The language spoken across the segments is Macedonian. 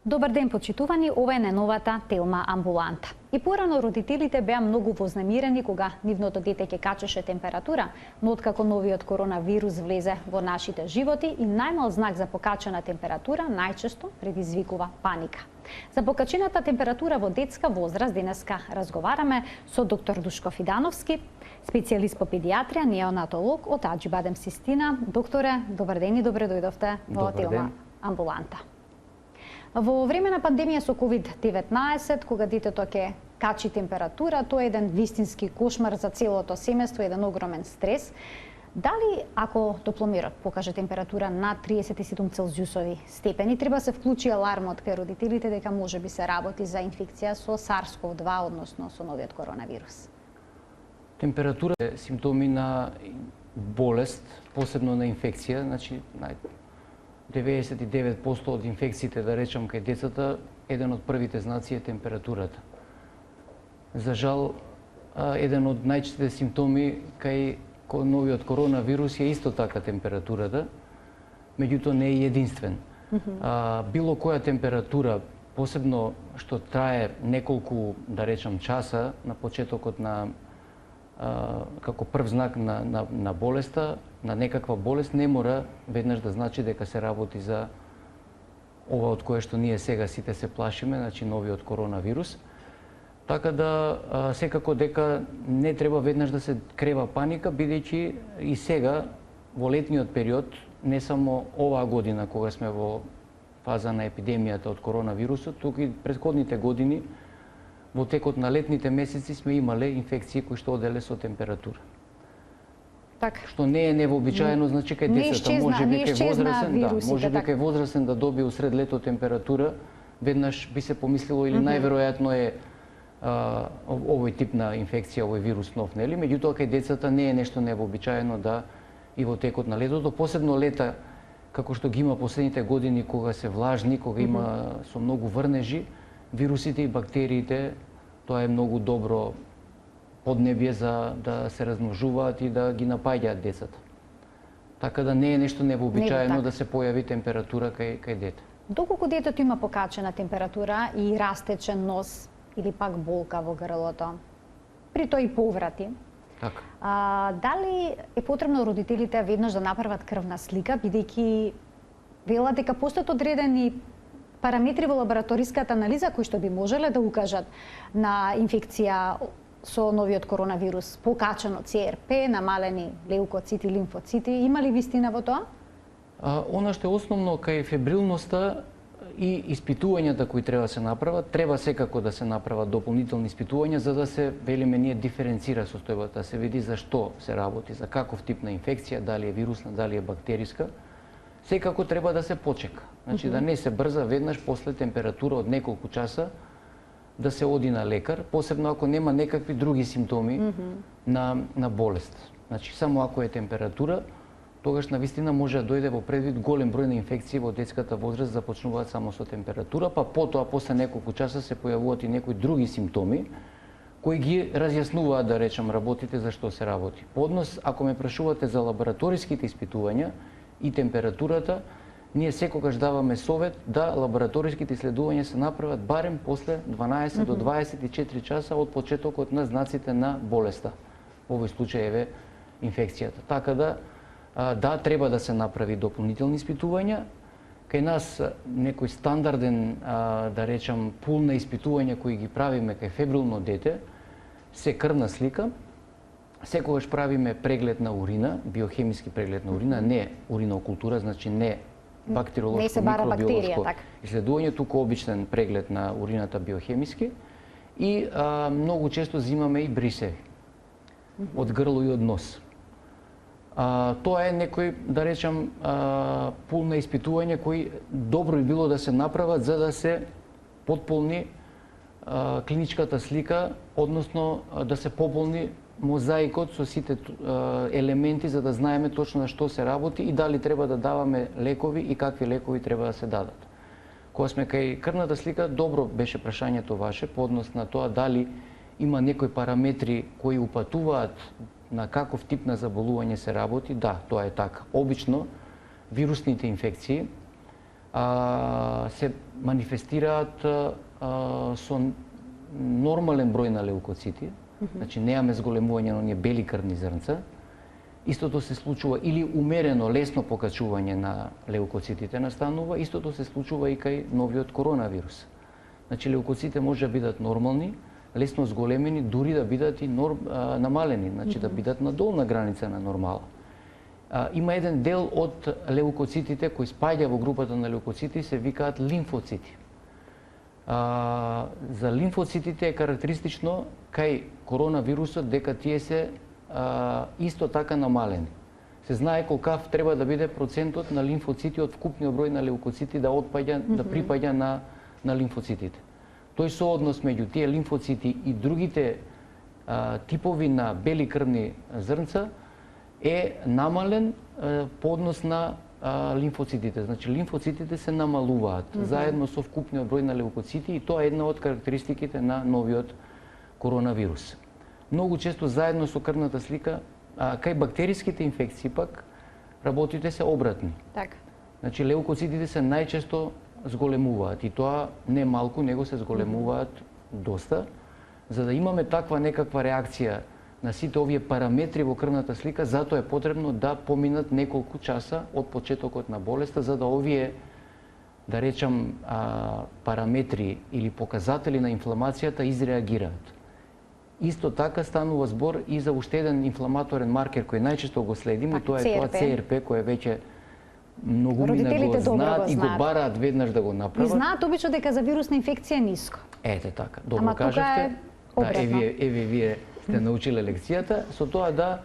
Добар ден, почитувани, ова е најновата Телма амбуланта. И порано родителите беа многу вознемирени кога нивното дете ќе качеше температура, но откако новиот коронавирус влезе во нашите животи и најмал знак за покачена температура најчесто предизвикува паника. За покачената температура во детска возраст денеска разговараме со доктор Душко Фидановски, специјалист по педиатрија, неонатолог од Аџибадем Систина. Докторе, добар ден и добре дојдовте во Телма амбуланта. Во време на пандемија со COVID-19, кога детето ќе качи температура, тоа е еден вистински кошмар за целото семејство, еден огромен стрес. Дали ако топломерот покаже температура над 37 целзиусови степени, треба се вклучи алармот кај родителите дека може би се работи за инфекција со SARS-CoV-2, односно со новиот коронавирус? Температура е симптоми на болест, посебно на инфекција, значи 99% од инфекциите, да речам, кај децата, еден од првите знаци е температурата. За жал, еден од најчестите симптоми кај новиот коронавирус е исто така температурата, меѓутоа не е единствен. Било која температура, посебно што трае неколку, да речам, часа на почетокот на како прв знак на болеста, на некаква болест, не мора веднаш да значи дека се работи за ова од кое што ние сега сите се плашиме, значи новиот коронавирус. Така да секако дека не треба веднаш да се крева паника, бидејќи и сега во летниот период, не само оваа година кога сме во фаза на епидемијата од коронавирусот, туку и претходните години во текот на летните месеци сме имале инфекции кои што оделе со температура. Так. Што не е невообичаено, значи кај децата, може би кај возрастен, може би кај возрастен да добие усред лето температура, веднаш би се помислило или најверојатно е овој тип на инфекција, овој вирус нов, нели? Меѓутоа кај децата не е нешто невообичаено да и во текот на летото, посебно лета како што ги има последните години кога се влажни, кога има со многу врнежи, вирусите и бактериите, тоа е многу добро поднебје за да се размножуваат и да ги напаѓаат децата. Така да не е нешто невообичаено да се појави температура кај дете. Доколку детето има покачена температура и растечен нос или пак болка во грлото, при тој и поврати, така. Дали е потребно родителите веднаш да направат крвна слика, бидејќи велат дека постојат одредени параметри во лабораториската анализа кои што би можеле да укажат на инфекција со новиот коронавирус, покачено ЦРП, намалени леукоцити, лимфоцити, има ли вистина во тоа? Она што е основно кај фебрилноста и испитувањата кои треба да се направат, треба секако да се направат дополнителни испитувања за да се, велиме ние, диференцира состојбата, да се види за што се работи, за каков тип на инфекција, дали е вирусна, дали е бактериска. Секако треба да се почека. Значи да не се брза веднаш после температура од неколку часа да се оди на лекар, посебно ако нема некакви други симптоми на болест. Значи само ако е температура, тогаш навистина може да дојде во предвид голем број на инфекции во детската возраст започнуваат само со температура, па потоа после неколку часа се појавуваат и некои други симптоми кои ги разјаснуваат, да речам, работите за што се работи. По однос, ако ме прашувате за лабораториските испитувања и температурата, ние секогаш даваме совет да лабораториските исследувања се направат барем после 12 до 24 часа од почетокот на знаците на болеста. Во овој случај е инфекцијата. Така да, треба да се направи дополнителни испитувања. Кај нас некој стандарден, да речам, пул на испитувања кои ги правиме кај фебрилно дете се крвна слика. Секогаш правиме преглед на урина, биохемиски преглед на урина, не уринокултура, значи не бактериолошко, микробиолошко исследување, туку обичен преглед на урината биохемиски и многу често взимаме и брисеви од грло и од нос. Тоа е некој, да речам, пул на испитување кои добро би било да се направат за да се потполни клиничката слика, односно да се пополни мозаикот со сите елементи за да знаеме точно на што се работи и дали треба да даваме лекови и какви лекови треба да се дадат. Кога сме кај крвната слика, добро беше прашањето ваше по однос на тоа дали има некои параметри кои упатуваат на каков тип на заболување се работи. Да, тоа е така. Обично вирусните инфекции се манифестираат со нормален број на леукоцити, значи немаме зголемување на оние бели крвни зрнца. Истото се случува или умерено, лесно покачување на леукоцитите настанува, истото се случува и кај новиот коронавирус. Значи леукоцитите може да бидат нормални, лесно зголемени, дури да бидат и намалени, значи да бидат на долна граница на нормала. Има еден дел од леукоцитите кои спаѓа во групата на леукоцити, се викаат лимфоцити. За лимфоцитите е карактеристично кај коронавирусот дека тие се исто така намалени. Се знае колкав треба да биде процентот на лимфоцити од вкупниот број на леукоцити да отпаѓа, да припаѓа на лимфоцитите. Тој сооднос меѓу тие лимфоцити и другите типови на бели крвни зрнца е намален по однос на лимфоцитите. Значи лимфоцитите се намалуваат заедно со вкупниот број на леукоцити и тоа е една од карактеристиките на новиот коронавирус. Многу често заедно со крвната слика, кај бактериските инфекции пак работите се обратни. Така. Значи леукоцитите се најчесто зголемуваат и тоа не малку, него се зголемуваат доста, за да имаме таква некаква реакција на сите овие параметри во крвната слика, затоа е потребно да поминат неколку часа од почетокот на болеста, за да овие, да речам, параметри или показатели на инфламацијата изреагираат. Исто така станува збор и за уште еден инфламаторен маркер кој најчесто го следиме, тоа е тоа CRP, кој веќе многумина го знаат и го бараат веднаш да го направат. И знаат обично дека за вирусна инфекција е ниско. Ете така, добро кажавте. Да, еве вие сте научиле лекцијата, со тоа да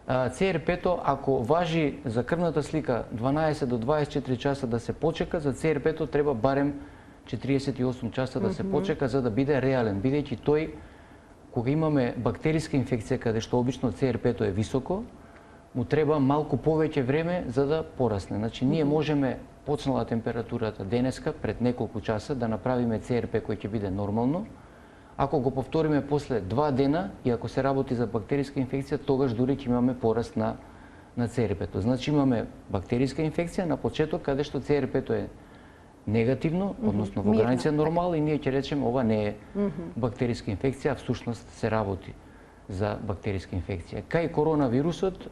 CRP-то, ако важи за крвната слика 12 до 24 часа да се почека, за CRP-то треба барем 48 часа да се почека за да биде реален, бидејќи тој, кога имаме бактериска инфекција каде што обично CRP-то е високо, му треба малку повеќе време за да порасне. Значи ние можеме почнала температурата денеска пред неколку часа да направиме CRP кој ќе биде нормално. Ако го повториме после 2 дена и ако се работи за бактериска инфекција, тогаш дури ќе имаме пораст на CRP-то. Значи имаме бактериска инфекција на почеток каде што CRP-то е негативно, односно во граница нормал и ние ќе речеме ова не е бактериска инфекција, а всушност се работи за бактериска инфекција. Кај коронавирусот,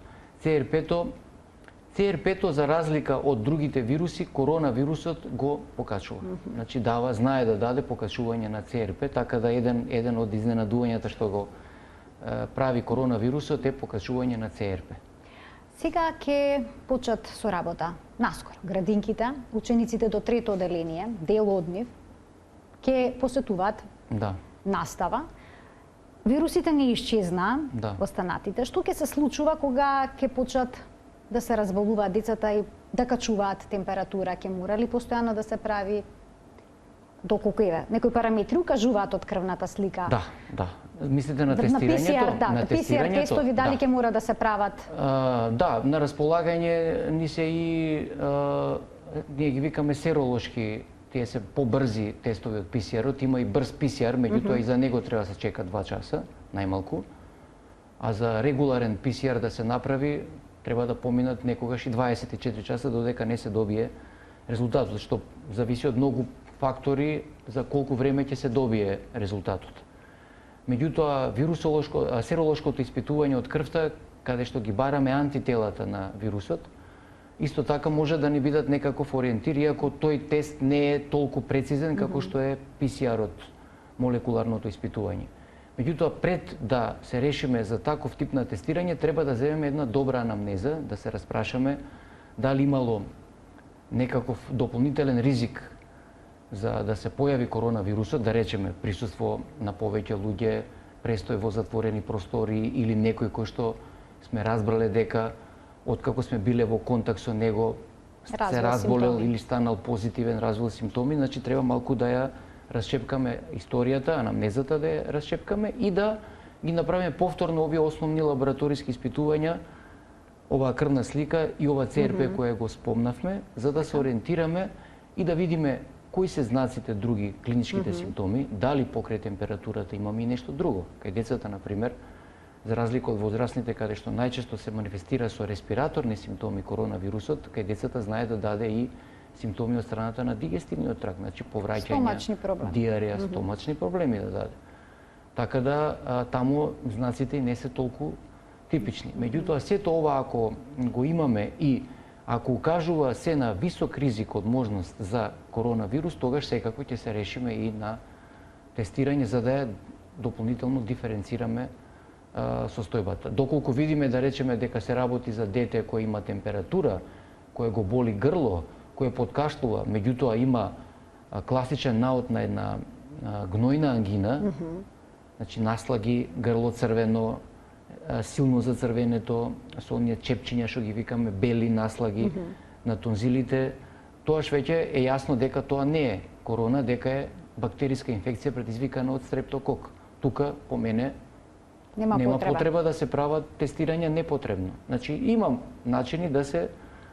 CRP-то за разлика од другите вируси, коронавирусот го покачува. Значи знае да даде покачување на CRP, така да еден од изненадувањата што го прави коронавирусот е покачување на CRP. Сега ќе почнат со работа наскоро. Градинките, учениците до трето оделение, дел од нив, ќе посетуваат настава. Вирусите не исчезна, останатите. Што ќе се случува кога ќе почнат да се разболуваат децата и да качуваат температура? Ќе мора ли постојано да се прави доколку некои параметри укажуваат од крвната слика? Да. Мислите на тестирањето? На PCR тестови дали ќе мора да се прават? Да, на располагање ни се и ние ги викаме серолошки, тие се побрзи тестови од PCR-от, има и брз PCR, меѓутоа и за него треба да се чека 2 часа, најмалку. А за регуларен PCR да се направи, треба да поминат некогаш и 24 часа додека не се добие резултатот, што зависи од многу фактори за колку време ќе се добие резултатот. Меѓутоа, серолошкото испитување од крвта, каде што ги бараме антителата на вирусот, исто така може да ни бидат некаков ориентир, иако тој тест не е толку прецизен како што е PCR-от, молекуларното испитување. Меѓутоа, пред да се решиме за таков тип на тестирање, треба да земеме една добра анамнеза, да се распрашаме дали имало некаков дополнителен ризик за да се појави коронавирусот, да речеме присуство на повеќе луѓе, престој во затворени простори или некој кој што сме разбрале дека откако сме биле во контакт со него се разболел или станал позитивен, развил симптоми, значи треба малку да ја расчепкаме историјата, анамнезата да ја расчепкаме и да ги направиме повторно овие основни лабораториски испитувања, оваа крвна слика и ова CRP која го спомнавме, за да се ориентираме и да видиме кои се знаците други клиничките симптоми, дали покрај температурата имаме и нешто друго. Кај децата, например, за разлика од возрастните, каде што најчесто се манифестира со респираторни симптоми коронавирусот, кај децата знае да даде и симптоми од страната на дигестивниот тракт, значи повраќање, Стомачни проблеми. диареја, стомачни проблеми да даде. Така да таму знаците не се толку типични. Меѓутоа сето ова ако го имаме и ако укажува се на висок ризик од можност за коронавирус, тогаш секако ќе се решиме и на тестирање за да ја дополнително диференцираме состојбата. Доколку видиме да речеме дека се работи за дете кој има температура, кој го боли грло, кој подкашлува, меѓутоа има класичен наод на една гнојна ангина, значи наслаги, грло црвено, силно зацрвенето, со оние чепчиња што ги викаме бели наслаги на тонзилите, тоаш веќе е јасно дека тоа не е корона, дека е бактериска инфекција предизвикана од стрептокок. Тука, по мене, нема потреба да се прават тестирања непотребно. Значи, имам начини да се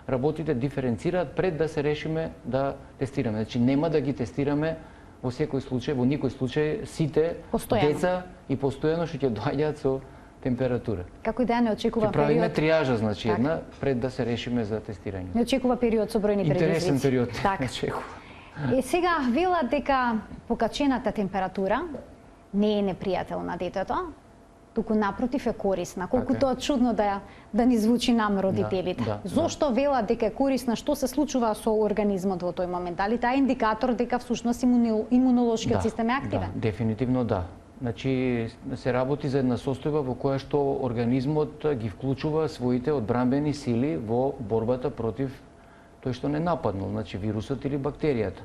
работите диференцираат пред да се решиме да тестираме. Значи, нема да ги тестираме во секој случај, во никој случај, сите деца и постојано што ќе доаѓаат со температура. Како и да не очекува период. Правиме триажа, значи така, една пред да се решиме за тестирање. Не очекува период со бројни предизвици. Интересен период така. очекува. И сега велат дека покачената температура не е непријател на детето, туку напротив е корисна. Колку тоа чудно да ни звучи нам родителите. Зошто велат дека е корисна? Што се случува со организмот во тој момент? Дали таа е индикатор дека всушност имунолошкиот систем е активен? Да, дефинитивно да. Значи се работи за една состојба во која што организмот ги вклучува своите одбранбени сили во борбата против тој што не нападнал, значи вирусот или бактеријата.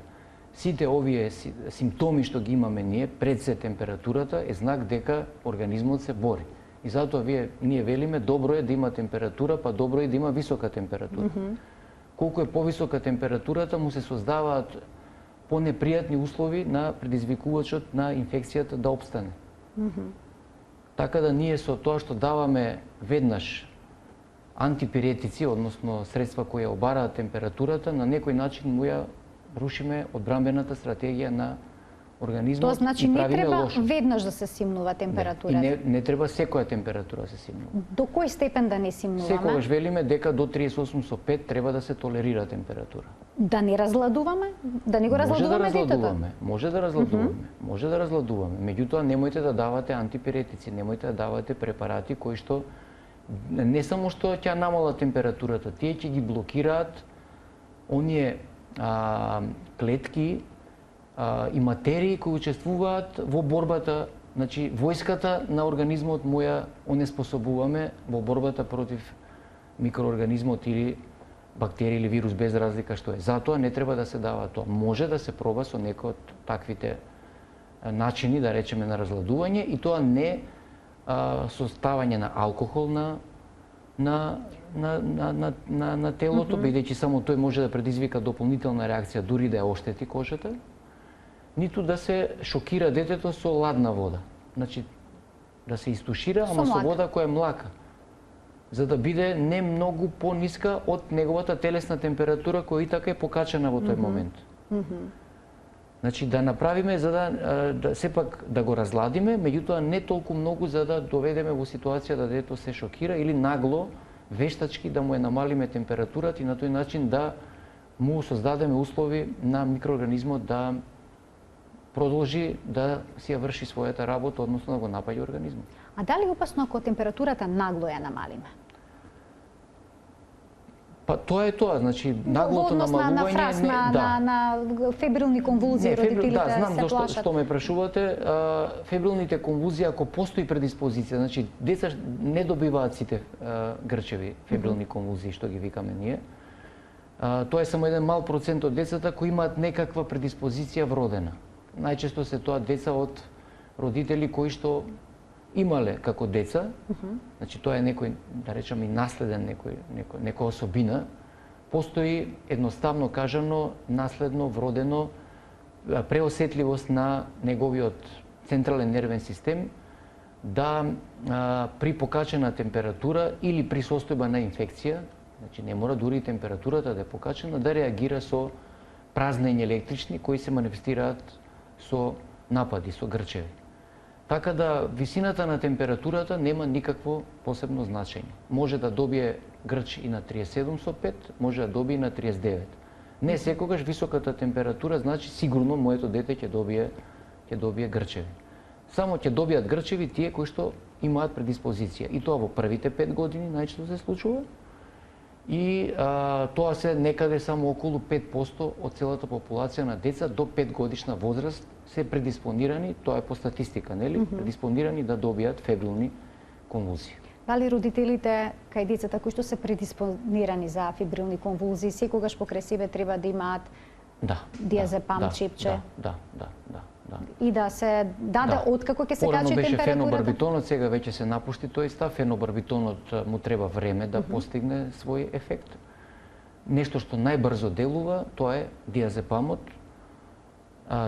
Сите овие симптоми што ги имаме ние, пред се температурата, е знак дека организмот се бори. И затоа ние велиме, добро е да има температура, па добро е да има висока температура. Колку е повисока температурата, му се создаваат понепријатни услови на предизвикувачот на инфекцијата да опстане. Така да ние со тоа што даваме веднаш антипиретици, односно средства кои ја обараат температурата, на некој начин му ја рушиме одбранбената стратегија на организмот. Тоа значи и не правиме треба лошо. веднаш да се симнува температурата. И не треба секоја температура да се симнува. До кој степен да не симнуваме? Секогаш велиме дека до 38,5 треба да се толерира температура. Да не разладуваме? Да не го разладуваме детето? Може да разладуваме. Може да разладуваме. Меѓутоа немојте да давате антипиретици, немојте да давате препарати кои што не само што ќе намала температурата, тие ќе ги блокираат оние клетки и материи кои учествуваат во борбата, значи војската на организмот му ја онеспособуваме во борбата против микроорганизмот или бактерија или вирус, без разлика што е. Затоа не треба да се дава тоа. Може да се проба со некој од таквите начини, да речеме, на разладување, и тоа не со ставање на алкохол на телото, бидејќи само тој може да предизвика дополнителна реакција, дури да ја оштети кожата, ниту да се шокира детето со ладна вода. Значи, да се истушира, ама со вода која е млака, за да биде не многу пониска од неговата телесна температура, која и така е покачена во тој момент. Значи, да направиме за да сепак да го разладиме, меѓутоа не толку многу за да доведеме во ситуација да детето се шокира или нагло, вештачки да му е намалиме температурата и на тој начин да му создадеме услови на микроорганизмот да продолжи да си ја врши својата работа, односно да го напаѓа организмот. А дали е опасно ако температурата нагло ја намалиме? Па тоа е тоа, значи наглото намалување на фраз, на фебрилни конвулзии, родителите знам се плашат. Што ме прашувате, фебрилните конвулзии ако постои предиспозиција, значи деца не добиваат сите грчеви фебрилни конвулзии што ги викаме ние. Тоа е само еден мал процент од децата кои имаат некаква предиспозиција вродена. Најчесто се тоа деца од родители кои што имале како деца, значи тоа е некој, да речеме, наследен некоја особина, постои едноставно кажано наследно вродено преосетливост на неговиот централен нервен систем да при покачена температура или при состојба на инфекција, значи не мора дури температурата да е покачена, да реагира со празнење електрични кои се манифестираат со напади, со грчеви. Така да висината на температурата нема никакво посебно значење. Може да добие грч и на 37,5, може да добие и на 39. Не секогаш високата температура значи сигурно моето дете ќе добие грчеви. Само ќе добијат грчеви тие кои што имаат предиспозиција. И тоа во првите 5 години најчесто се случува. И тоа се некаде само околу 5% од целата популација на деца до 5 годишна возраст се предиспонирани, тоа е по статистика, нели? Предиспонирани да добијат фебрилни конвулзии. Дали родителите кај децата кои што се предиспонирани за фебрилни конвулзии секогаш покрај себе треба да имаат диазепам чепче? Да. И да се даде откако ќе се качи температурата? Порано беше фенобарбитонот, сега веќе се напушти тој став. Фенобарбитонот му треба време да постигне свој ефект. Нешто што најбрзо делува, тоа е диазепамот,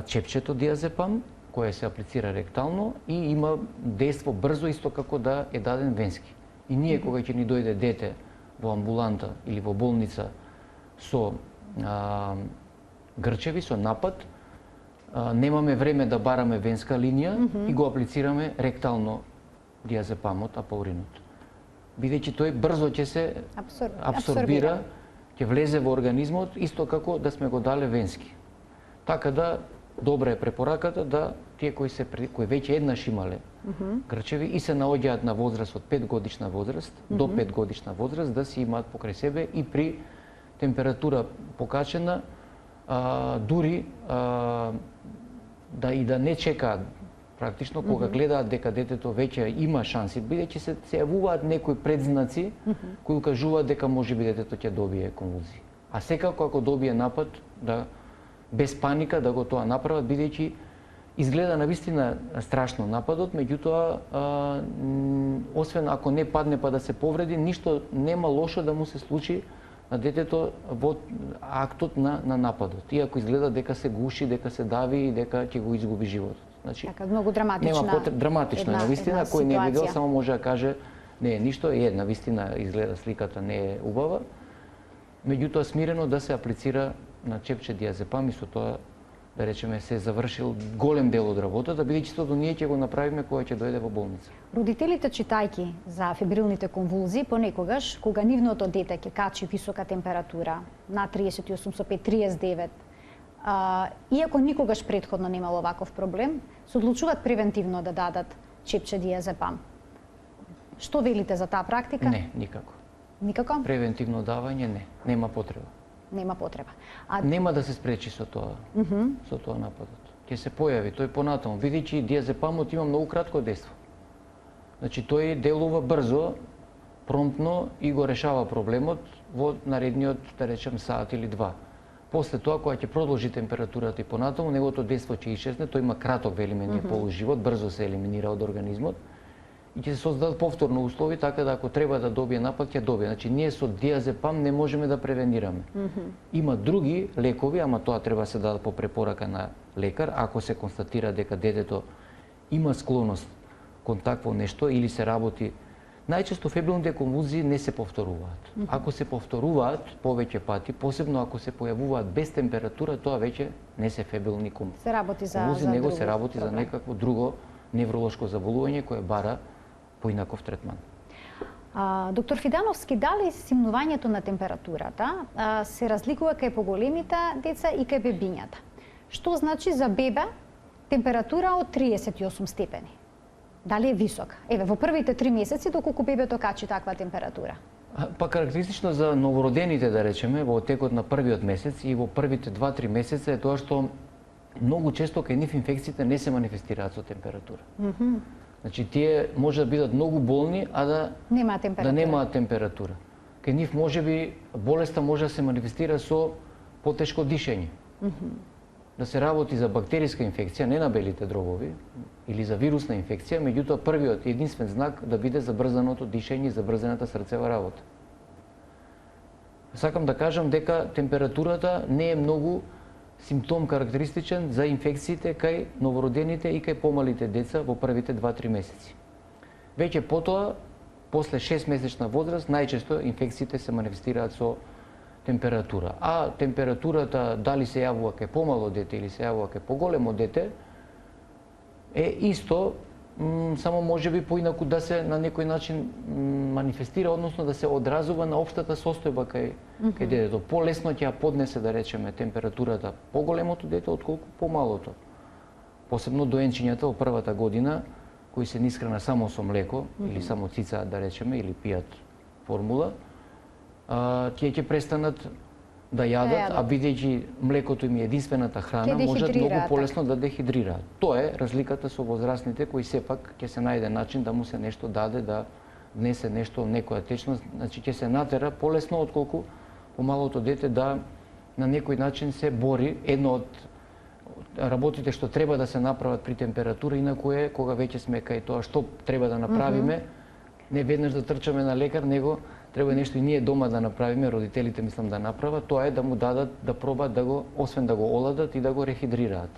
чепчето диазепам, кое се аплицира ректално и има дејство брзо исто како да е даден венски. И ние кога ќе ни дојде дете во амбуланта или во болница со грчеви, со напад, немаме време да бараме венска линија и го аплицираме ректално диазепамот, апауринот. Бидејќи тој брзо ќе се абсорбира, ќе влезе во организмот исто како да сме го дале венски. Така да добра е препораката да тие кои веќе еднаш имале грчеви и се наоѓаат на возраст од 5 годишна возраст до 5 годишна возраст да си имаат покрај себе и при температура покачена дури да не чекаат практично кога гледаат дека детето веќе има шанси, бидејќи се јавуваат некои предзнаци кои укажуваат дека можеби детето ќе добие конвулзии. А секако ако добие напад да без паника да го тоа направат, бидејќи изгледа навистина страшно нападот, меѓутоа освен ако не падне па да се повреди, ништо нема лошо да му се случи на детето во актот на нападот. Иако изгледа дека се гуши, дека се дави и дека ќе го изгуби животот. Значи, така, многу драматична. Нема драматично е навистина, кој не видел само може да каже не е ништо, навистина изгледа сликата не е убава. Меѓутоа смирено да се аплицира на чепче диазепам и со тоа да речеме се завршил голем дел од работата, бидејќи тоа ние ќе го направиме кога ќе дојде во болница. Родителите читајки за фебрилните конвулзии понекогаш кога нивното дете ќе качи висока температура на 38,5 39, иако никогаш претходно немало ваков проблем, се одлучуваат превентивно да дадат чепче диазепам. Што велите за таа практика? Не, никако. Никако? Превентивно давање не, нема потреба. Нема потреба. Нема да се спречи со тоа нападот. Ќе се појави тој понатаму, бидејќи диазепамот има многу кратко дејство. Значи тој делува брзо, промптно и го решава проблемот во наредниот, да речем, саат или два. После тоа, кога ќе продолжи температурата и понатаму, неговото дејство ќе исчезне, тој има краток велимен полуживот, брзо се елиминира од организмот и ќе се создадат повторно услови, така да ако треба да добие напад, ќе добие. Значи, ние со диазепам не можеме да превенираме. Има други лекови, ама тоа треба се дадат по препорака на лекар, ако се констатира дека детето има склоност кон такво нешто или се работи. Најчесто фебрилните конвулзии не се повторуваат. Ако се повторуваат повеќе пати, посебно ако се појавуваат без температура, тоа веќе не се фебрилни конвулзии. Се работи за него се работи за некакво друго невролошко заболување кое бара поинаков третман. Доктор Фидановски, дали симнувањето на температурата се разликува кај поголемите деца и кај бебињата? Што значи за бебе температура од 38 степени? Дали е висока? Еве, во првите 3 месеци, доколку бебето качи таква температура? Па карактеристично за новородените, да речеме, во текот на првиот месец и во првите 2-3 месеца е тоа што многу често кај нив инфекциите не се манифестираат со температура. Значи, тие може да бидат многу болни, а да немаат температура. Кај нив можеби болеста може да се манифестира со потешко дишење. Да се работи за бактериска инфекција, не на белите дробови, или за вирусна инфекција, меѓутоа првиот единствен знак да биде забрзаното дишење и забрзаната срцева работа. Сакам да кажам дека температурата не е многу симптом карактеристичен за инфекциите кај новородените и кај помалите деца во првите 2-3 месеци. Веќе потоа, после 6-месечна возраст, најчесто инфекциите се манифестираат со температура. А температурата дали се јавува кај помало дете или се јавува кај поголемо дете е исто само можеби поинаку да се на некој начин манифестира, односно да се одразува на општата состојба кај детето. Полесно ќе ја поднесе, да речеме, температурата поголемото дете отколку помалото. Посебно доенчињата во првата година, кои се нисхрана само со млеко или само цицаат, да речеме, или пијат формула, тие ќе престанат да јадат, а бидејќи млекото им е единствената храна, можат многу полесно да дехидрираат. Тоа е разликата со возрастните кои сепак ќе се најде начин да му се нешто даде, да внесе нешто, некоја течност, значи ќе се натера полесно отколку помалото дете да на некој начин се бори. Едно од работите што треба да се направат при температура, инаку е кога веќе сме кај тоа што треба да направиме, не веднаш да трчаме на лекар, него треба нешто и ние дома да направиме, родителите мислам да направат, тоа е да му дадат да пробат да го, освен да го оладат и да го рехидрираат.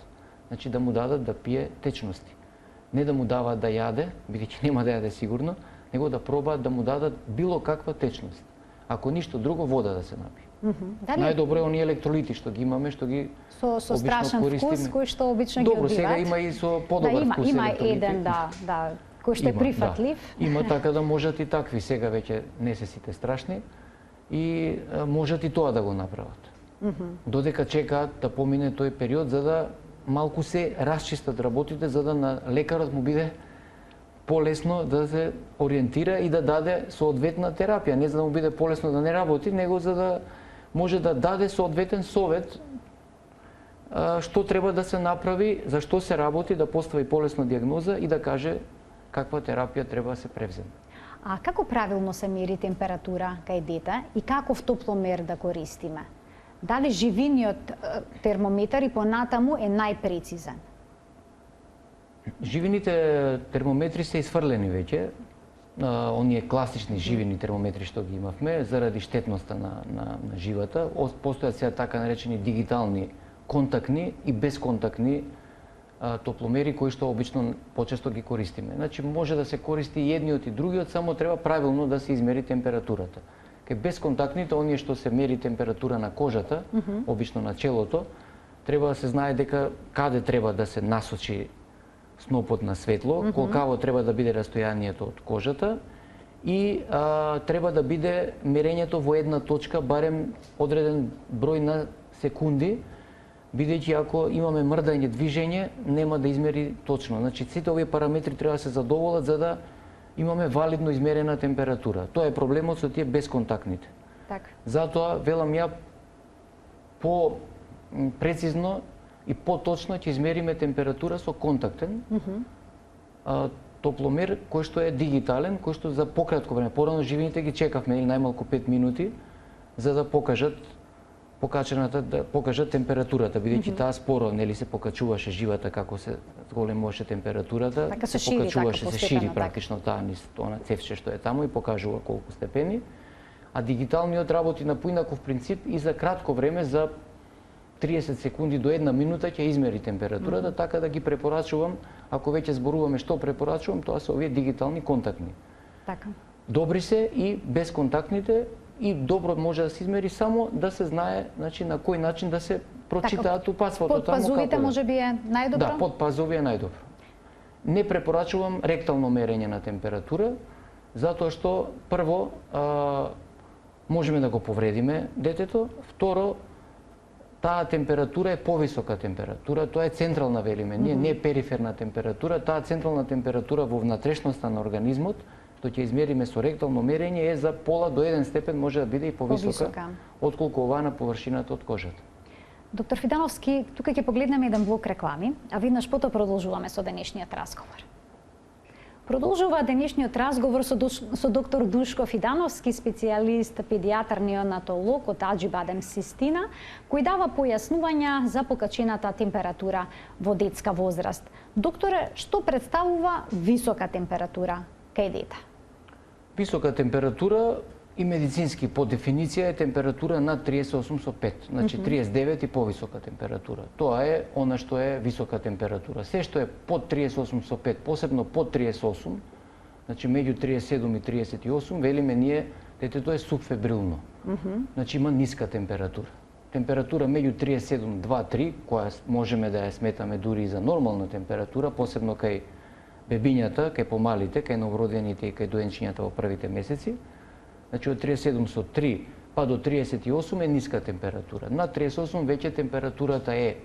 Значи да му дадат да пие течности. Не да му даваат да јаде, бидејќи нема да јаде сигурно, него да пробаат да му дадат било каква течност. Ако ништо друго, вода да се напие. Најдобро е оние електролити што ги имаме, што ги со страшен вкус кој што обично ги одбиваат. Добро, одбиват. сега има и со подобар вкус има електролити. еден, да, кој што е прифатлив. Да. Има така да можат и такви, сега веќе не се сите страшни и можат и тоа да го направат. Додека чекаат да помине тој период за да малку се расчистат работите, за да на лекарот му биде полесно да се ориентира и да даде соодветна терапија, не за да му биде полесно да не работи, него за да може да даде соодветен совет што треба да се направи, за што се работи, да постави полесна дијагноза и да каже каква терапија треба да се превземе. А како правилно се мери температура кај дете и каков топломер да користиме? Дали живиниот термометар и понатаму е најпрецизен? Живините термометри се исфрлени веќе, оние класични живини термометри што ги имавме, заради штетноста на живата. Постојат сега така наречени дигитални контактни и безконтактни топломери кои што обично почесто ги користиме. Значи може да се користи и едниот и другиот, само треба правилно да се измери температурата. Кај безконтактните, оние што се мери температура на кожата, обично на челото, треба да се знае дека каде треба да се насочи снопот на светло, колкаво треба да биде растојанието од кожата и треба да биде мерењето во една точка, барем одреден број на секунди, бидејќи ако имаме мрдање, движење, нема да измери точно. Значи, сите овие параметри треба да се задоволат за да имаме валидно измерена температура. Тоа е проблемот со тие безконтактните. Така. Затоа, велам ја, по прецизно и поточно ќе измериме температура со контактен топломер кој што е дигитален, кој што за пократко време, порано живините ги чекавме најмалку 5 минути за да покажат да покажат температурата, бидејќи таа споро нели се покачуваше живата како се зголемуваше температурата, така се шири, покачуваше, така, се шири практично таа низ она цевче што е таму и покажува колку степени. А дигиталниот работи на поинаков принцип и за кратко време, за 30 секунди до 1 минута ќе измери температурата, така да ги препорачувам, ако веќе зборуваме што препорачувам, тоа се овие дигитални контактни. Така. Добри се и безконтактните и добро може да се измери, само да се знае, значи на кој начин да се прочитаат упатството таму. Под пазувите може би е најдобро? Да, под пазови е најдобро. Не препорачувам ректално мерење на температура, затоа што прво можеме да го повредиме детето, второ таа температура е повисока температура, тоа е централна, велиме, не е периферна температура, таа централна температура во внатрешноста на организмот, што ќе измериме со ректално мерење, е за пола до 1 степен може да биде и повисока отколку оваа на површината од кожата. Доктор Фидановски, тука ќе погледнеме еден блок реклами, а веднаш потоа продолжуваме со денешниот разговор. Продолжува денешниот разговор со доктор Душко Фидановски, специјалист педијатар неонатолог од Аџибадем Систина, кој дава појаснувања за покачената температура во детска возраст. Докторе, што представува висока температура кај дете? Висока температура и медицински по дефиниција е температура над 38,5, значи 39 и повисока температура. Тоа е она што е висока температура. Се што е под 38,5, посебно под 38, значи меѓу 37 и 38, велиме ние детето е субфебрилно. Значи има ниска температура. Температура меѓу 37,2-3, која можеме да ја сметаме дури и за нормална температура, посебно кај бебињата, кај помалите, кај новородените и кај доенчињата во првите месеци. Значи од 37,3 па до 38 е ниска температура. Над 38 веќе температурата е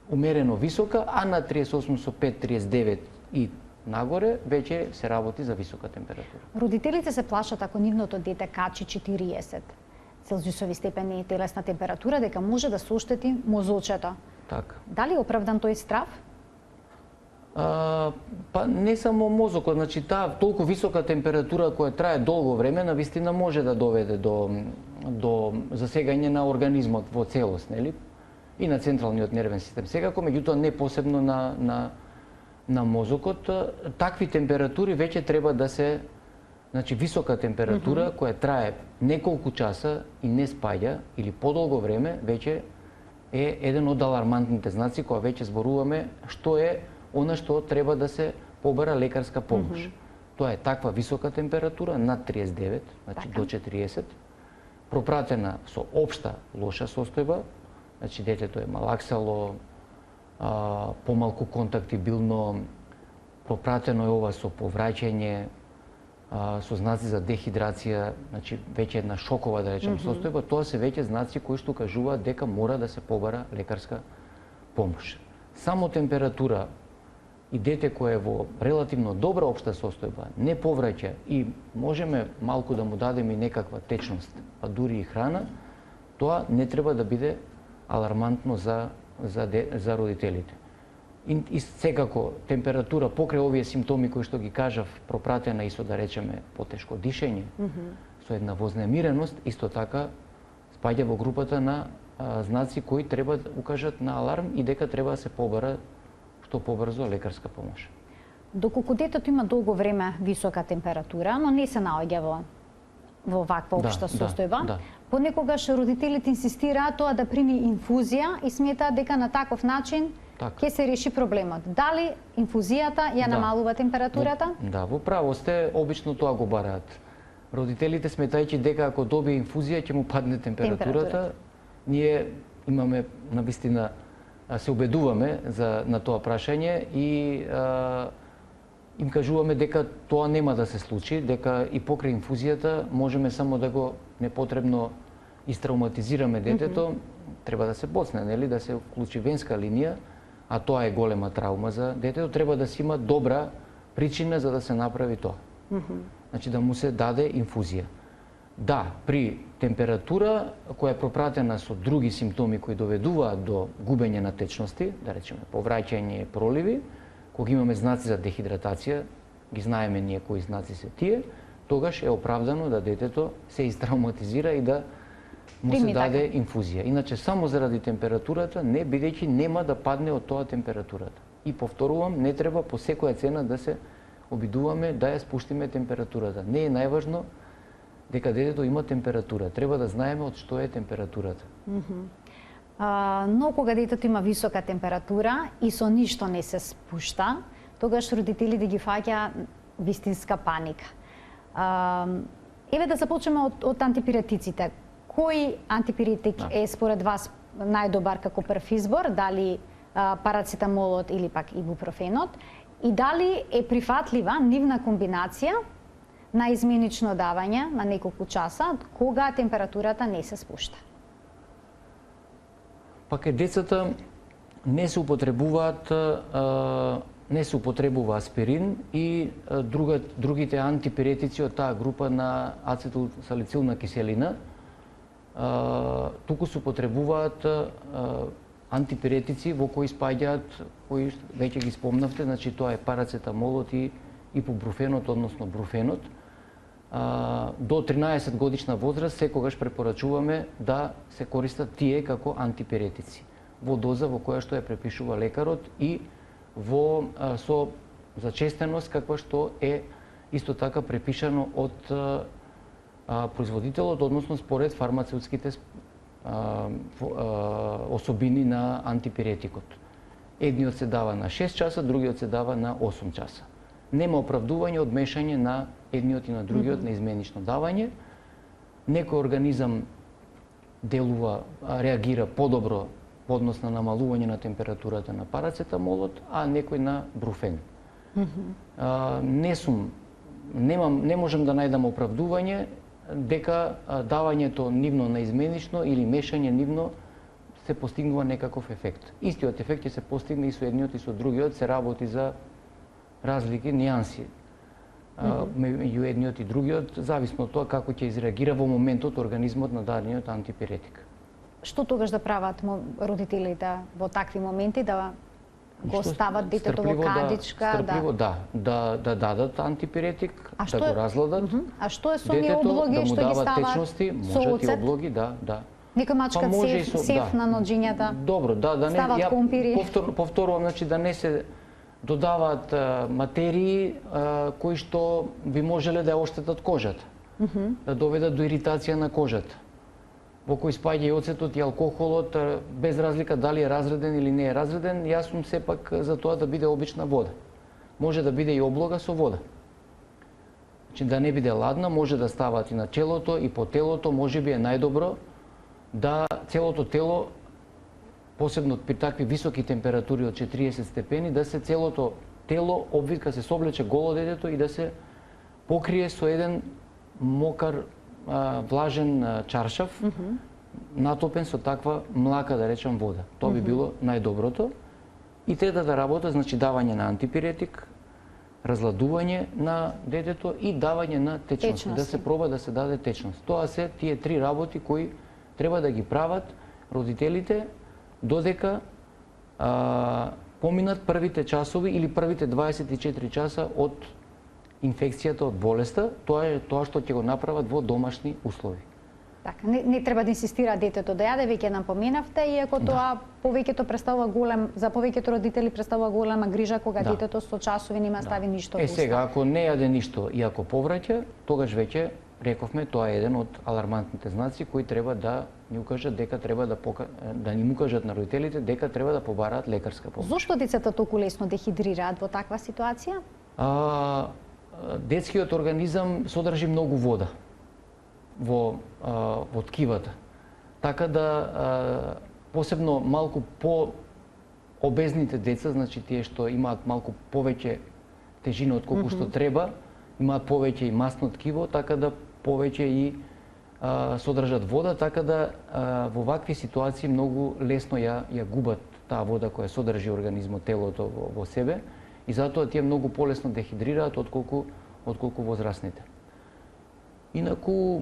умерено висока, а на 38,5, 39 и нагоре веќе се работи за висока температура. Родителите се плашат ако нивното дете качи 40 целзиусови степени телесна температура, дека може да се оштети мозочето. Така. Дали е оправдан тој страв? Па не само мозокот, значи таа толку висока температура која трае долго време, навистина може да доведе до засегање на организмот во целост, нели? И на централниот нервен систем. Секако, меѓутоа не посебно на мозокот. Такви температури веќе треба да се, значи висока температура која трае неколку часа и не спаѓа или подолго време, веќе е еден од алармантните знаци која веќе зборуваме што е она што треба да се побара лекарска помош. Тоа е таква висока температура над 39, значи до 40, пропратена со општа лоша состојба, значи детето е малаксало, помалку контактибилно, пропратено е ова со повраќање, со знаци за дехидрација, значи веќе една шокова, да речем, состојба, тоа се веќе знаци кои што кажуваат дека мора да се побара лекарска помош. Само температура и дете кое е во релативно добра општа состојба, не повраќа и можеме малку да му дадеме и некаква течност, па дури и храна, тоа не треба да биде алармантно за родителите. И секако температура покрај овие симптоми кои што ги кажав, пропратена и со, да речеме, потешко дишење, со една вознемиреност, исто така спаѓа во групата на знаци кои треба да укажат на аларм и дека треба да се побара што побрзо лекарска помош. Доколку детето има долго време висока температура, но не се наоѓа во ваква општа состојба, понекогаш родителите инсистираат тоа да прими инфузија и сметаат дека на таков начин ќе се реши проблемот. Дали инфузијата ја намалува температурата? Да, во право сте, обично тоа го бараат. Родителите сметајќи дека ако добие инфузија ќе му падне температурата. Ние имаме навистина се убедуваме на тоа прашање и им кажуваме дека тоа нема да се случи, дека и покрај инфузијата можеме само да го непотребно истравматизираме детето, треба да се боцне, нели, да се вклучи венска линија, а тоа е голема травма за детето, треба да се има добра причина за да се направи тоа. Значи да му се даде инфузија. Да, при температура која е пропратена со други симптоми кои доведуваат до губење на течности, да речеме повраќање, проливи, кога имаме знаци за дехидратација, ги знаеме ние кои знаци се тие, тогаш е оправдано да детето се истравматизира и да му се даде инфузија. Иначе само заради температурата, не, бидејќи нема да падне од тоа температурата. И повторувам, не треба по секоја цена да се обидуваме да ја спуштиме температурата. Не е најважно дека детето има температура. Треба да знаеме од што е температурата. Но кога детето има висока температура и со ништо не се спушта, тогаш родителите ги фаќа вистинска паника. Еве да започнеме од антипиретиците. Кој антипиретик е според вас најдобар како прв избор? Дали парацетамолот или пак ибупрофенот? И дали е прифатлива нивна комбинација на изменично давање на неколку часа кога температурата не се спушта? Пак децата не се употребува аспирин и другите антипиретици од таа група на ацетилсалицилна киселина. Туку се употребуваат антипиретици во кои спаѓаат, кои веќе ги спомнавте, значи тоа е парацетамолот и ибупрофенот, односно бруфенот. До 13 годишна возраст секогаш препорачуваме да се користат тие како антипиретици во доза во која што ја препишува лекарот и со зачестеност каква што е исто така препишано од производителот, односно според фармацеутските особини на антипиретикот. Едниот се дава на 6 часа, другиот се дава на 8 часа. Нема оправдување од мешање на едниот и на другиот на изменично давање. Некој организам делува, реагира подобро во однос на намалување на температурата на парацетамолот, а некој на бруфен. Не можам да најдам оправдување дека давањето нивно наизменично или мешање нивно се постигнува некаков ефект. Истиот ефект ќе се постигне и со едниот и со другиот, се работи за разлики, нијанси меѓу едниот и другиот, зависно од тоа како ќе изреагира во моментот организмот на дадениот антипиретик. Што тогаш да прават родителите во такви моменти, да го стават детето во кадичка? Стрпливо, да дадат антипиретик, да го разладат. А што е со оние облоги што ги стават течности, можат и облоги, да. Нека мачкат сев на ноџињата. Добро, да не стават компири. Повторувам, значи да не се додаваат материи кои што би можеле да ја оштетат кожата, да доведат до иритација на кожата, во кој спаѓа и оцетот и алкохолот, без разлика дали е разреден или не е разреден. Јас сум сепак за тоа да биде обична вода. Може да биде и облога со вода. Значи да не биде ладна, може да стават и на челото и по телото, можеби е најдобро да целото тело, посебно при такви високи температури од 40 степени, да се целото тело обвитка, се соблече голо детето и да се покрие со еден мокар, влажен чаршаф, натопен со таква млака, да речам, вода. Тоа би било најдоброто. И третата работа, значи давање на антипиретик, разладување на детето и давање на течност, да се проба да се даде течност. Тоа се тие три работи кои треба да ги прават родителите додека поминат првите часови или првите 24 часа од инфекцијата, од болеста. Тоа е тоа што ќе го направат во домашни услови. Така, не треба да инсистира детето да јаде, веќе нам поминавте, иако тоа повеќето представува за повеќето родители представува голема грижа кога детето со часови нема стави ништо во уста. Сега, ако не јаде ништо и ако повраќа, тогаш веќе рековме, тоа е еден од алармантните знаци кои треба да ни укажат дека треба да ни укажат на родителите дека треба да побараат лекарска помош. Зошто децата толку лесно дехидрираат во таква ситуација? Детскиот организам содржи многу вода во ткивата. Така да посебно малку по обезните деца, значи тие што имаат малку повеќе тежина од колку што треба, имаат повеќе и масно ткиво, така да повеќе и содржат вода, така да во вакви ситуации многу лесно ја губат таа вода која содржи организмот, телото во себе, и затоа тие многу полесно дехидрираат отколку возрастните. Инаку,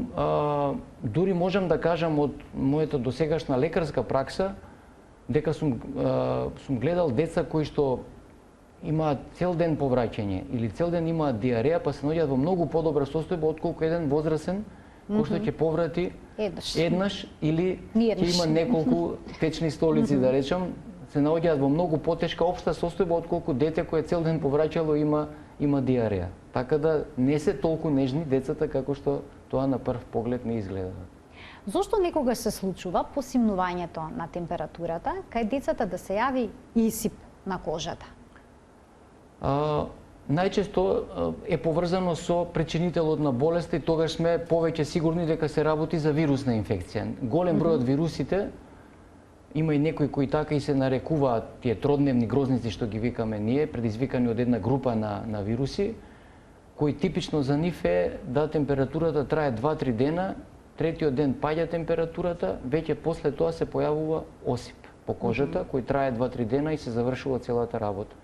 дури можам да кажам од мојата досегашна лекарска пракса, дека сум гледал деца кои што имаат цел ден повраќање или цел ден имаат диареја, па се наоѓаат во многу подобра состојба отколку еден возрасен кој што ќе поврати еднаш или ќе има неколку течни столици, да речам, се наоѓаат во многу потешка општа состојба отколку дете кое цел ден повраќало има диареја. Така да не се толку нежни децата како што тоа на прв поглед не изгледа. Зошто некогаш се случува посимнувањето на температурата, кај децата да се јави исип на кожата? Најчесто е поврзано со причинителот на болеста и тогаш сме повеќе сигурни дека се работи за вирусна инфекција. Голем број од вирусите, има и некои кои така и се нарекуваат тие тродневни грозници што ги викаме ние, предизвикани од една група на вируси, кои типично за нив е да температурата трае 2-3 дена, третиот ден паѓа температурата, веќе после тоа се појавува осип по кожата, кој трае 2-3 дена и се завршува целата работа.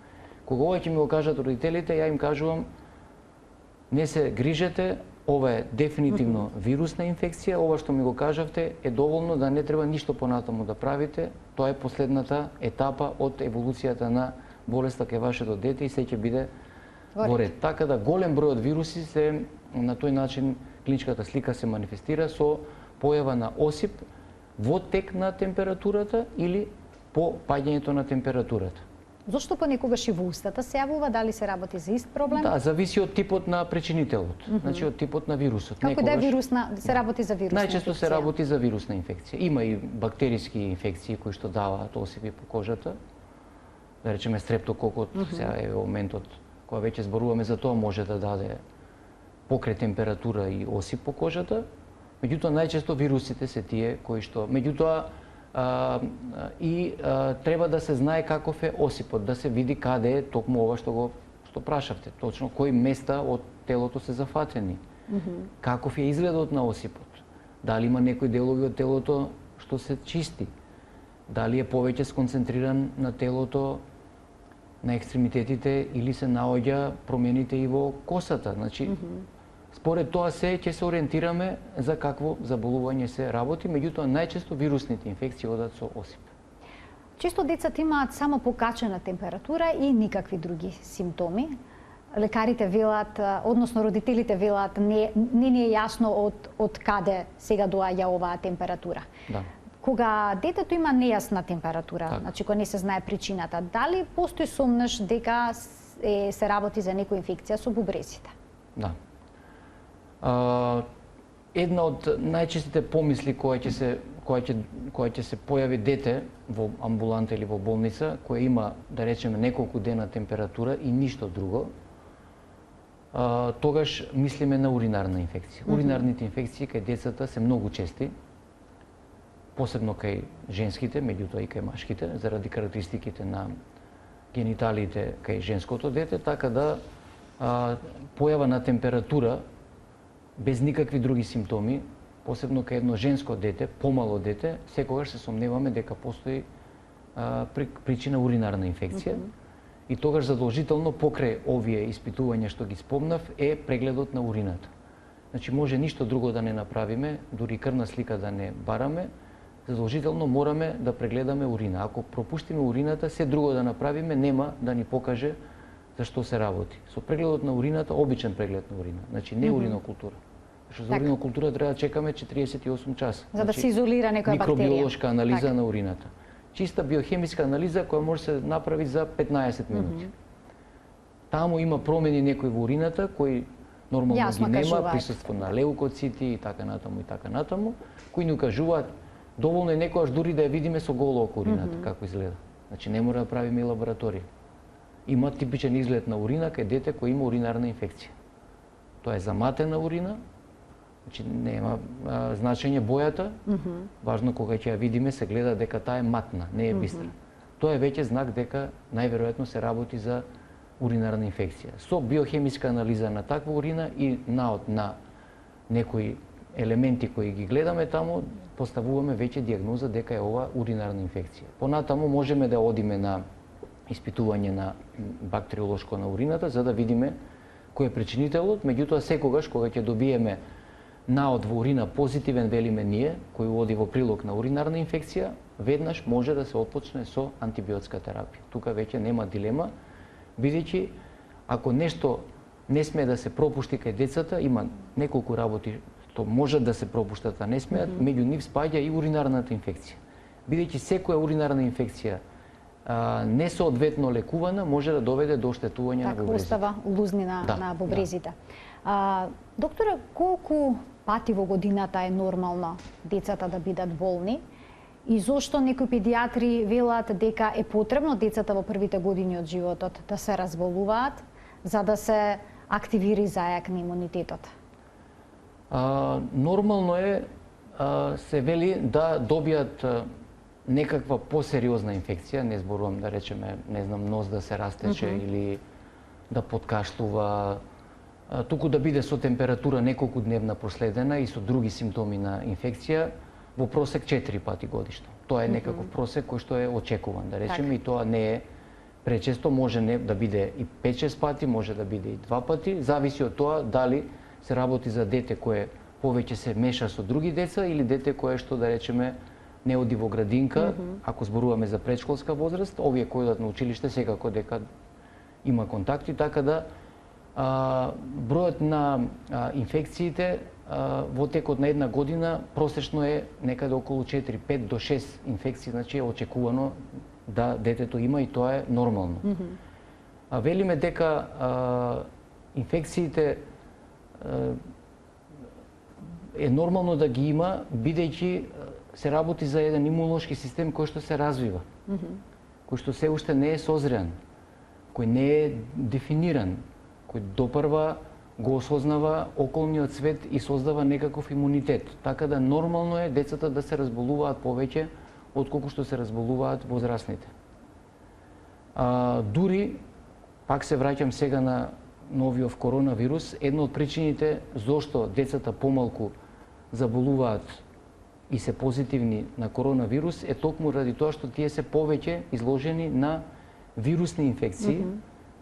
Кога ова ќе ми го кажат родителите, ја им кажувам, не се грижете, ова е дефинитивно вирусна инфекција, ова што ми го кажавте е доволно да не треба ништо понатаму да правите, тоа е последната етапа од еволуцијата на болеста кај вашето дете и се ќе биде во ред. Така да голем број од вируси се на тој начин клиничката слика се манифестира со појава на осип во тек на температурата или по паѓањето на температурата. Зошто понекогаш и во устата се јавува, дали се работи за ист проблем? Да, зависи од типот на причинителот, значи од типот на вирусот. Како да е вирусна, се работи за вирусна инфекција? Најчесто се работи за вирусна инфекција. Има и бактериски инфекции кои што даваат осипи по кожата. Да речеме стрептококот, сега е моментот кога веќе зборуваме за тоа, може да даде покрај температура и осип по кожата. Меѓутоа најчесто вирусите се тие кои што, меѓутоа Треба да се знае каков е осипот, да се види каде е токму ова што прашавте, точно кои места од телото се зафатени. Каков е изгледот на осипот? Дали има некои делови од телото што се чисти? Дали е повеќе сконцентриран на телото, на екстремитетите, или се наоѓа промените и во косата? Значи, според тоа ќе се ориентираме за какво заболување се работи, меѓутоа најчесто вирусните инфекции одат со осип. Често децата имаат само покачена температура и никакви други симптоми. Лекарите велат, односно родителите велат, не ни е јасно од каде сега доаѓа оваа температура. Да. Кога детето има нејасна температура, Так. значи кога не се знае причината, дали постои сомнеш дека се работи за некоја инфекција со бубрезите? Да. Една од најчестите помисли која ќе се појави дете во амбуланта или во болница, која има, да речеме, неколку дена температура и ништо друго, тогаш мислиме на уринарна инфекција. Уринарните инфекции кај децата се многу чести, посебно кај женските, меѓутоа и кај машките, заради карактеристиките на гениталиите кај женското дете, така да појава на температура без никакви други симптоми, посебно кај едно женско дете, помало дете, секогаш се сомневаме дека постои причина уринарна инфекција. И тогаш задолжително покрај овие испитувања што ги спомнав е прегледот на урината. Значи може ништо друго да не направиме, дури крвна слика да не бараме, задолжително мораме да прегледаме урина. Ако пропуштиме урината, се друго да направиме нема да ни покаже за што се работи. Со прегледот на урината, обичен преглед на урина, значи не уринокултура. Зашто за уринокултура треба да чекаме 48 часа. За да се изолира некоја бактерија. Микробиолошка анализа на урината. Чиста биохемиска анализа која може да се направи за 15 минути. Таму има промени некои во урината кои нормално ги нема, присуство на леукоцити и така натаму, кои ни укажуваат доволно е некојаш дури да ја видиме со голо око урината како изгледа. Значи не мора да правиме и лабораторија. Има типичен изглед на урина кај дете кој има уринарна инфекција. Тоа е заматена урина, значи нема значење бојата. Важно кога ќе ја видиме се гледа дека таа е матна, не е бистра. Тоа е веќе знак дека најверојатно се работи за уринарна инфекција. Со биохемиска анализа на таква урина и наод на некои елементи кои ги гледаме таму, поставуваме веќе дијагноза дека е ова уринарна инфекција. Понатаму можеме да одиме на испитување на бактериолошко на урината за да видиме кој е причинителот, меѓутоа секогаш кога ќе добиеме наод во урина позитивен, велиме ние, кој води во прилог на уринарна инфекција, веднаш може да се отпочне со антибиотска терапија. Тука веќе нема дилема, бидејќи ако нешто не смее да се пропушти кај децата, има неколку работи што можат да се пропуштат, а не смеат, меѓу нив спаѓа и уринарната инфекција. Бидејќи секоја уринарна инфекција несоодветно лекувана може да доведе до оштетување на бубрезите. Остава лузнина на бубрезите. Докторе, колку пати во годината е нормално децата да бидат болни и зошто некои педиатри велат дека е потребно децата во првите години од животот да се разболуваат за да се активира и зајакне имунитетот? Нормално е се вели да добијат некаква посериозна инфекција, не зборувам да речеме, не знам, нос да се растече или да подкашлува, туку да биде со температура неколку дневна проследена и со други симптоми на инфекција, во просек 4 пати годишно. Тоа е некаков просек кој што е очекуван, да речеме, и тоа не е пречесто, може не да биде и 5-6 пати, може да биде и 2 пати, зависи од тоа дали се работи за дете кое повеќе се меша со други деца или дете кое што, да речеме, не оди во градинка, ако зборуваме за предшколска возраст, овие кои одат на училиште секако дека има контакти, така да бројот на инфекциите во текот на една година просечно е некаде околу 4-5 до 6 инфекции, значи е очекувано да детето има и тоа е нормално. Велиме дека инфекциите е нормално да ги има, бидејќи се работи за еден имунолошки систем кој што се развива, кој што се уште не е созрян, кој не е дефиниран, кој допрва го осознава околниот свет и создава некаков имунитет. Така да нормално е децата да се разболуваат повеќе отколку што се разболуваат возрастните. Дури, пак се враќам сега на новиот коронавирус, една од причините зошто децата помалку заболуваат и се позитивни на коронавирус е токму ради тоа што тие се повеќе изложени на вирусни инфекции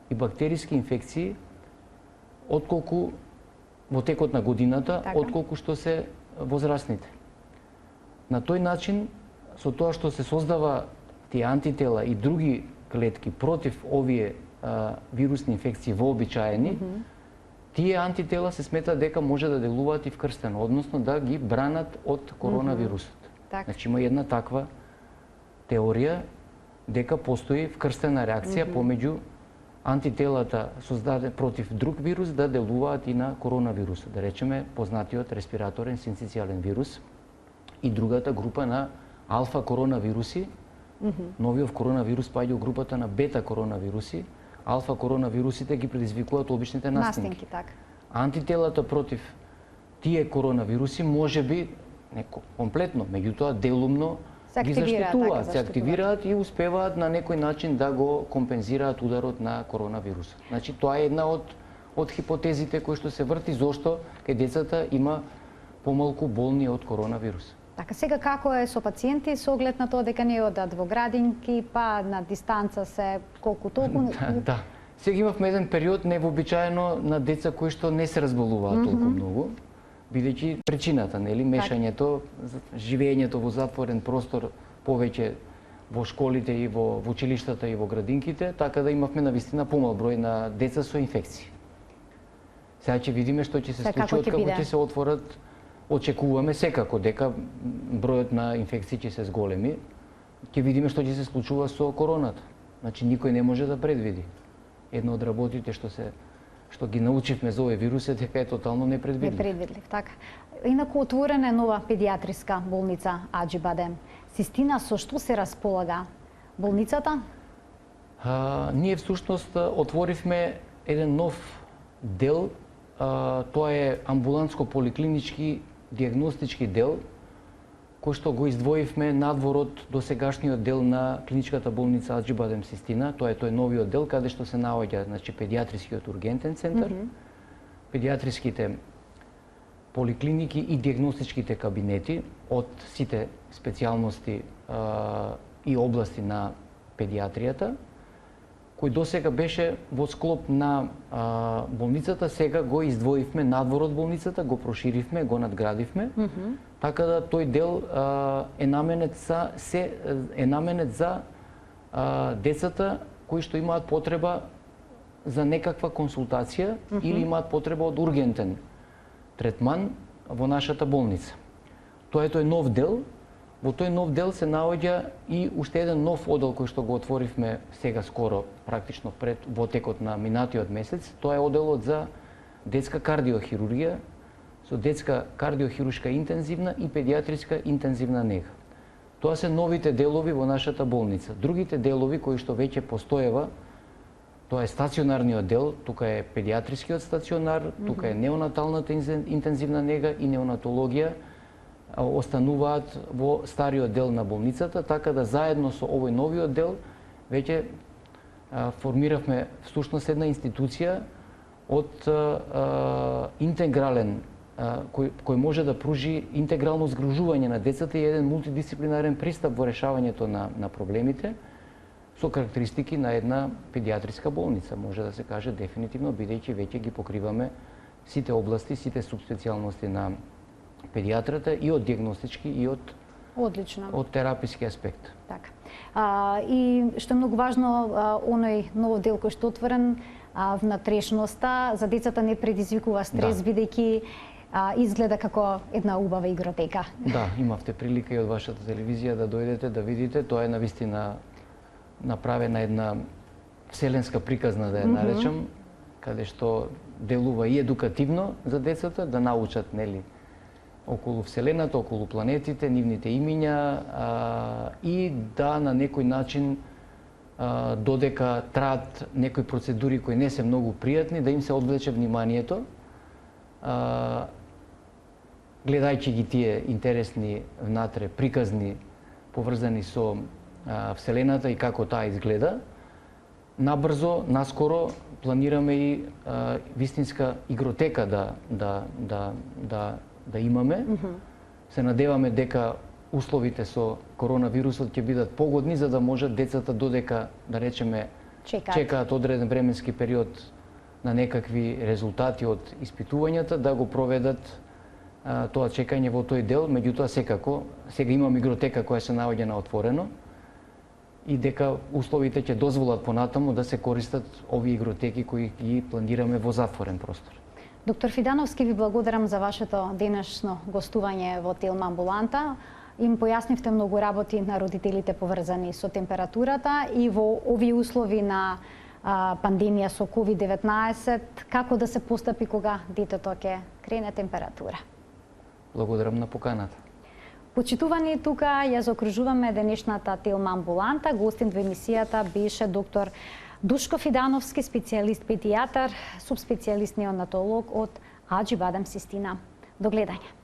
и бактериски инфекции отколку во текот на годината, отколку што се возрастните. На тој начин, со тоа што се создава тие антитела и други клетки против овие вирусни инфекции вообичаени, тие антитела се смета дека може да делуваат и вкрстено, односно да ги бранат од коронавирусот. Значи има една таква теорија дека постои вкрстена реакција помеѓу антителата создадени против друг вирус да делуваат и на коронавирусот, да речеме познатиот респираторен синцицијален вирус и другата група на алфа коронавируси. Новиот коронавирус паѓа во групата на бета коронавируси. Алфа коронавирусите ги предизвикуваат обичните настинки. Антителата против тие коронавируси може би не комплетно, меѓутоа делумно ги заштитуваат, се активираат и успеваат на некој начин да го компензираат ударот на коронавирусот. Значи тоа е една од хипотезите кои што се врти зошто кај децата има помалку болни од коронавирус. Така, сега како е со пациенти со оглед на тоа дека не одат во градинки, па на дистанца се колку толку? Да. Сега имавме еден период невообичаено на деца кои што не се разболуваат толку многу, бидејќи причината, нели, мешањето, живеењето во затворен простор повеќе во школите и во училиштата и во градинките, така да имавме навистина помал број на деца со инфекции. Сега ќе видиме што ќе се случи откако ќе се отворат. Очекуваме секако дека бројот на инфекции ќе се зголеми. Ќе видиме што ќе се случува со короната. Значи никој не може да предвиди. Една од работите што ги научивме за овој вирус е дека е тотално непредвидлив. Непредвидлив, така. Инаку отворена е нова педиатриска болница Аџибаде. Систина со што се располага болницата? Ние всушност отворивме еден нов дел. Тоа е амбулантско-поликлинички диагностички дел, кој што го издвоивме надвор од досегашниот дел на клиничката болница Аџибадем Систина. Тоа е новиот дел каде што се наоѓа, значи, педиатрискиот ургентен центар, педиатриските поликлиники и диагностичките кабинети од сите специјалности и области на педиатријата, кој досега беше во склоп на болницата, сега го издвоивме надвор од болницата, го проширивме, го надградивме, така да тој дел е наменет за децата кои што имаат потреба за некаква консултација или имаат потреба од ургентен третман во нашата болница. Тоа е тој нов дел. Во тој нов дел се наоѓа и уште еден нов одел кој што го отворивме сега скоро, практично во текот на минатиот месец. Тоа е оделот за детска кардиохирургија, со детска кардиохируршка интензивна и педиатриска интензивна нега. Тоа се новите делови во нашата болница. Другите делови кои што веќе постоева, тоа е стационарниот дел, тука е педиатрискиот стационар, тука е неонаталната интензивна нега и неонатологија, остануваат во стариот дел на болницата, така да заедно со овој новиот дел веќе формиравме всушност една институција од интегрален кој може да пружи интегрално згружување на децата и еден мултидисциплинарен пристап во решавањето на проблемите со карактеристики на една педиатриска болница, може да се каже дефинитивно, бидејќи веќе ги покриваме сите области, сите субспецијалности на педиатрата и од диагностички и од тераписки аспект. Така. И што е многу важно, оној нов дел кој што отворен, внатрешноста за децата не предизвикува стрес, бидејќи изгледа како една убава игротека. Да, имавте прилика и од вашата телевизија да дојдете да видите, тоа е навистина направена една вселенска приказна, да ја наречам, каде што делува и едукативно за децата, да научат, нели, околу Вселената, околу планетите, нивните имиња и да на некој начин додека траат некои процедури кои не се многу пријатни, да им се одвлече вниманието, гледајќи ги тие интересни внатре приказни поврзани со Вселената и како таа изгледа. Набрзо, наскоро планираме и вистинска игротека да имаме. Се надеваме дека условите со коронавирусот ќе бидат погодни за да можат децата додека, да речеме, чекаат одреден временски период на некакви резултати од испитувањата, да го проведат тоа чекање во тој дел. Меѓутоа, секако, сега имам игротека која се наоѓа на отворено и дека условите ќе дозволат понатаму да се користат овие игротеки кои ги планираме во затворен простор. Доктор Фидановски, ви благодарам за вашето денешно гостување во Телма амбуланта. Им појаснивте многу работи на родителите поврзани со температурата и во овие услови на пандемија со COVID-19, како да се постапи кога детето ќе крене температура. Благодарам на поканата. Почитувани, тука ја заокружуваме денешната Телма амбуланта. Гостин во емисијата беше доктор Душко Фидановски, специјалист педијатар, субспецијалист неонатолог од Аџи Бадем Систина. До гледање.